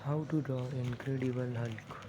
How to draw Incredible Hulk.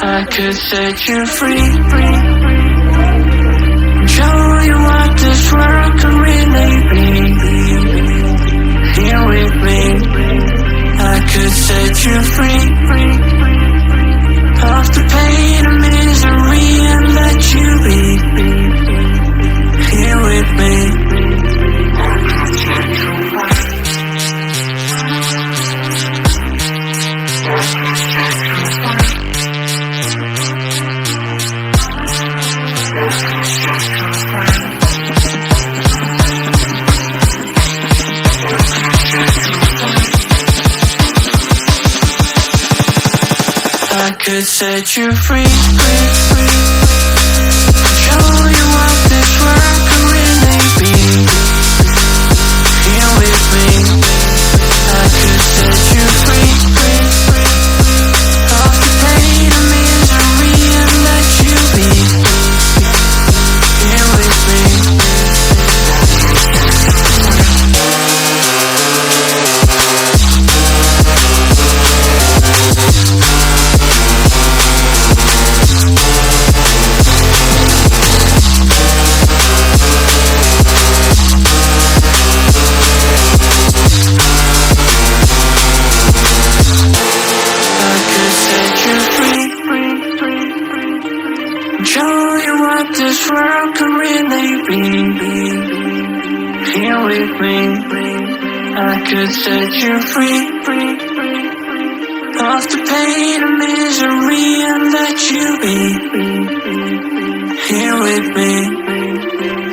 I could set you free, show you what this world could really be. Here with me, I could set you free of the pain and misery and let you be. Here with me. I could set you free, show you what this world can really be. Here with me. me, I could set you free of the pain and misery and let you be here with me.